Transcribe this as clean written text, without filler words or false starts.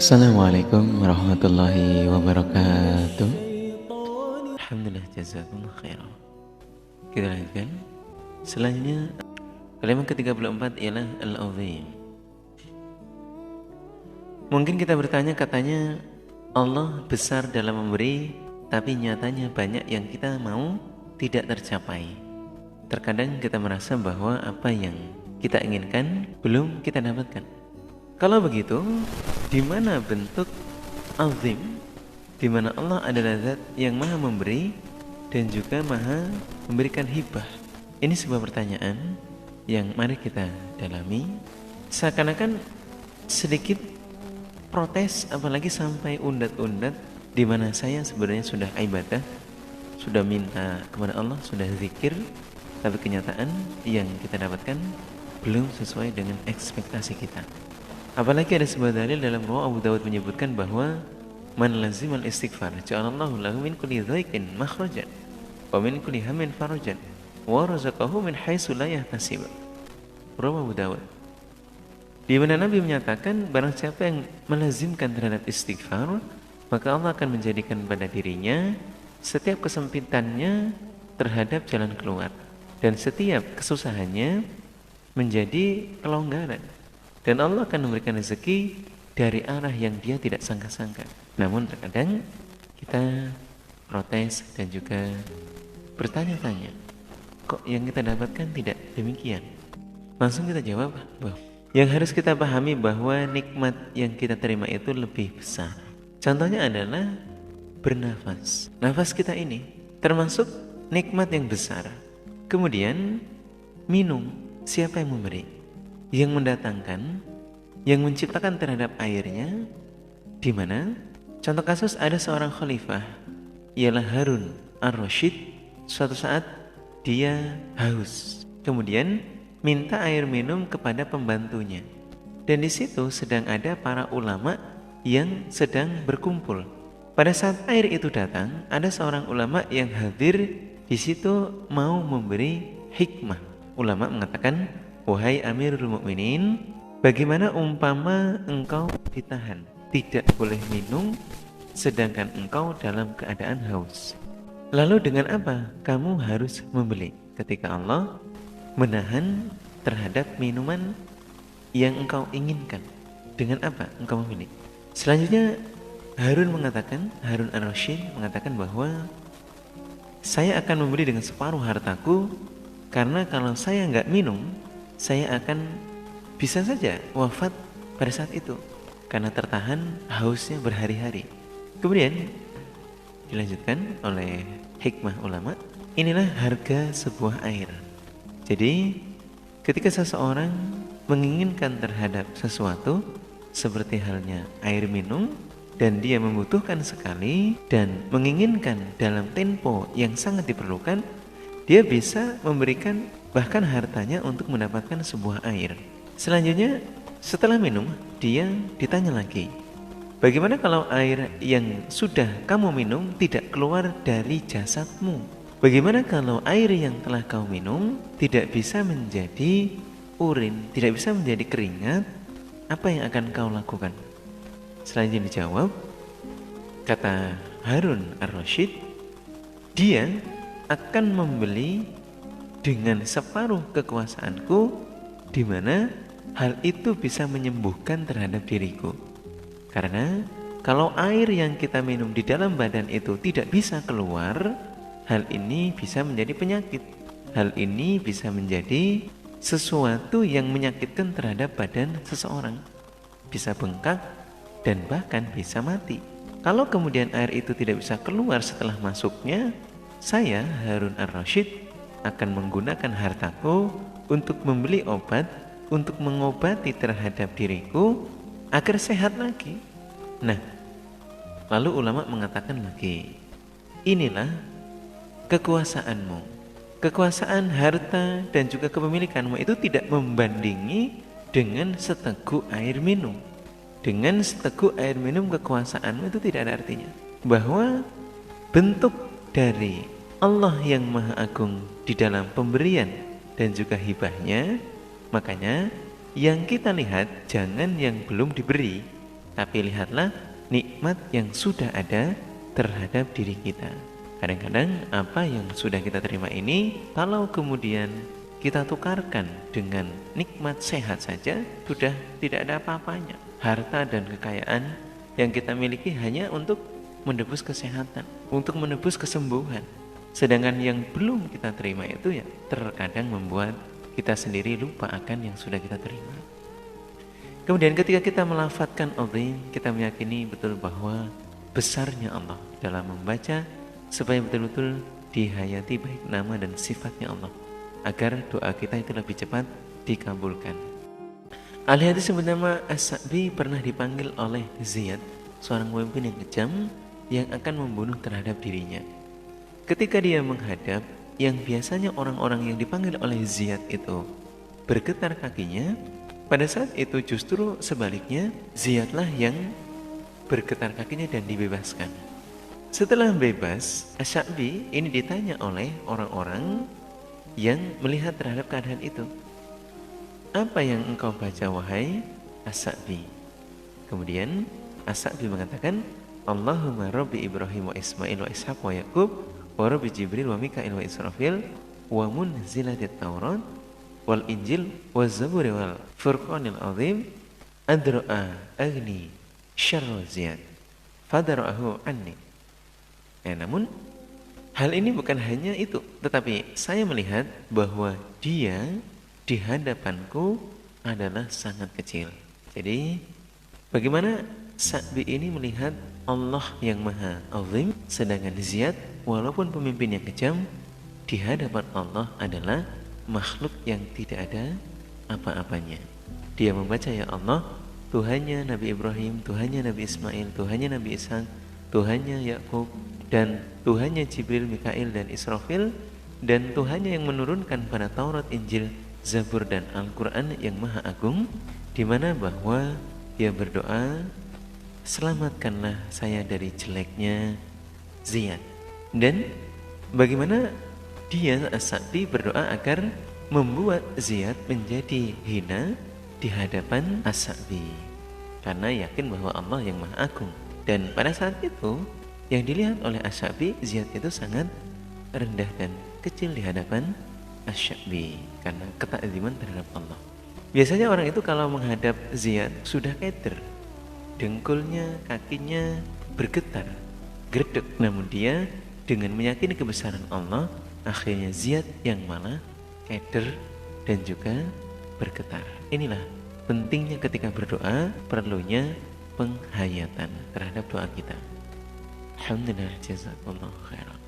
Assalamualaikum warahmatullahi wabarakatuh. Alhamdulillah, jazakumullah khairan. Kita lanjutkan. Selanjutnya kalimat ke-34 ialah Al-Azim. Mungkin kita bertanya, katanya Allah besar dalam memberi, tapi nyatanya banyak yang kita mau tidak tercapai. Terkadang kita merasa bahwa apa yang kita inginkan belum kita dapatkan. Kalau begitu, di mana bentuk azim, di mana Allah adalah zat yang maha memberi dan juga maha memberikan hibah? Ini sebuah pertanyaan yang mari kita dalami. Seakan-akan sedikit protes, apalagi sampai undat-undat, di mana saya sebenarnya sudah ibadah, sudah minta kepada Allah, sudah zikir, tapi kenyataan yang kita dapatkan belum sesuai dengan ekspektasi kita. Apalagi ada sebuah dalil dalam riwayat Abu Dawud menyebutkan bahwa man lazimal istighfar ja'alallahu lahu min kulli dhaiqin makhrajan wa min kulli hammin farajan wa razaqahu min haitsu la yahtasib. Riwayat Abu Dawud, di mana Nabi menyatakan barang siapa yang melazimkan terhadap istighfar, maka Allah akan menjadikan pada dirinya setiap kesempitannya terhadap jalan keluar, dan setiap kesusahannya menjadi kelonggaran. Dan Allah akan memberikan rezeki dari arah yang dia tidak sangka-sangka. Namun terkadang kita protes dan juga bertanya-tanya, kok yang kita dapatkan tidak demikian? Langsung kita jawab bahwa yang harus kita pahami bahwa nikmat yang kita terima itu lebih besar. Contohnya adalah bernafas. Nafas kita ini termasuk nikmat yang besar. Kemudian minum, siapa yang memberi? Yang mendatangkan, yang menciptakan terhadap airnya, di mana contoh kasus ada seorang khalifah ialah Harun ar-Rasyid. Suatu saat dia haus, kemudian minta air minum kepada pembantunya, dan di situ sedang ada para ulama yang sedang berkumpul. Pada saat air itu datang, ada seorang ulama yang hadir di situ mau memberi hikmah. Ulama mengatakan, wahai Amirul Mukminin, bagaimana umpama engkau ditahan, tidak boleh minum, sedangkan engkau dalam keadaan haus. Lalu dengan apa kamu harus membeli ketika Allah menahan terhadap minuman yang engkau inginkan? Dengan apa engkau membeli? Selanjutnya Harun ar-Rasyid mengatakan bahwa saya akan membeli dengan separuh hartaku, karena kalau saya nggak minum, saya akan bisa saja wafat pada saat itu karena tertahan hausnya berhari-hari. Kemudian dilanjutkan oleh hikmah ulama, inilah harga sebuah air. Jadi ketika seseorang menginginkan terhadap sesuatu seperti halnya air minum, dan dia membutuhkan sekali dan menginginkan dalam tempo yang sangat diperlukan, dia bisa memberikan bahkan hartanya untuk mendapatkan sebuah air. Selanjutnya setelah minum, dia ditanya lagi, bagaimana kalau air yang sudah kamu minum tidak keluar dari jasadmu? Bagaimana kalau air yang telah kau minum tidak bisa menjadi urin, tidak bisa menjadi keringat? Apa yang akan kau lakukan? Selanjutnya dijawab, kata Harun ar-Rasyid, dia akan membeli dengan separuh kekuasaanku, di mana hal itu bisa menyembuhkan terhadap diriku. Karena kalau air yang kita minum di dalam badan itu tidak bisa keluar, hal ini bisa menjadi penyakit. Hal ini bisa menjadi sesuatu yang menyakitkan terhadap badan seseorang, bisa bengkak dan bahkan bisa mati. Kalau kemudian air itu tidak bisa keluar setelah masuknya, saya Harun ar-Rasyid akan menggunakan hartaku untuk membeli obat, untuk mengobati terhadap diriku agar sehat lagi. Nah, lalu ulama mengatakan lagi, inilah kekuasaanmu. Kekuasaan, harta, dan juga kepemilikanmu itu tidak membandingi dengan seteguk air minum. Dengan seteguk air minum kekuasaanmu itu tidak ada artinya. Bahwa bentuk dari Allah yang Maha Agung di dalam pemberian dan juga hibahnya, makanya yang kita lihat jangan yang belum diberi, tapi lihatlah nikmat yang sudah ada terhadap diri kita. Kadang-kadang apa yang sudah kita terima ini, kalau kemudian kita tukarkan dengan nikmat sehat saja, sudah tidak ada apa-apanya. Harta dan kekayaan yang kita miliki hanya untuk menebus kesehatan, untuk menebus kesembuhan. Sedangkan yang belum kita terima itu ya terkadang membuat kita sendiri lupa akan yang sudah kita terima. Kemudian ketika kita melafadzkan azim, kita meyakini betul bahwa besarnya Allah dalam membaca, supaya betul-betul dihayati baik nama dan sifatnya Allah, agar doa kita itu lebih cepat dikabulkan. Ahli hadis sebut nama As-Sa'bi pernah dipanggil oleh Ziyad, seorang pemimpin yang kejam yang akan membunuh terhadap dirinya. Ketika dia menghadap, yang biasanya orang-orang yang dipanggil oleh Ziyad itu bergetar kakinya, pada saat itu justru sebaliknya, Ziyadlah yang bergetar kakinya dan dibebaskan. Setelah bebas, As-Sa'bi ini ditanya oleh orang-orang yang melihat terhadap keadaan itu. Apa yang engkau baca wahai As-Sa'bi? Kemudian As-Sa'bi mengatakan, Allahumma Rabbi Ibrahim wa Ismail wa Ishaq wa Yaqub wa Rabbi Jibril wa Mikail wa Israfil wa munzilatit Taurat wal Injil wa Zaburi wal Furqanil Azim adro'a agni syarra Ziyad fadara'ahu anni. Namun hal ini bukan hanya itu, tetapi saya melihat bahwa dia di hadapanku adalah sangat kecil. Jadi bagaimana Sa'bi ini melihat Allah yang maha azim, sedangkan Ziyad walaupun pemimpin yang kejam, di hadapan Allah adalah makhluk yang tidak ada apa-apanya. Dia membaca ya Allah, Tuhannya Nabi Ibrahim, Tuhannya Nabi Ismail, Tuhannya Nabi Ishaq, Tuhannya Yakub, dan Tuhannya Jibril, Mikail, dan Israfil, dan Tuhannya yang menurunkan pada Taurat, Injil, Zabur, dan Al-Quran yang maha agung, di mana bahwa dia berdoa, selamatkanlah saya dari jeleknya Ziyad. Dan bagaimana dia As-Sa'bi berdoa agar membuat Ziyad menjadi hina di hadapan As-Sa'bi, karena yakin bahwa Allah yang maha agung. Dan pada saat itu yang dilihat oleh As-Sa'bi, Ziyad itu sangat rendah dan kecil di hadapan As-Sa'bi karena ketakziman terhadap Allah. Biasanya orang itu kalau menghadap Ziyad sudah keder, dengkulnya, kakinya bergetar, gerdek. Namun dia dengan meyakini kebesaran Allah, akhirnya Ziyad yang malah keder dan juga bergetar. Inilah pentingnya ketika berdoa, perlunya penghayatan terhadap doa kita. Alhamdulillah, jazakallahu khairan.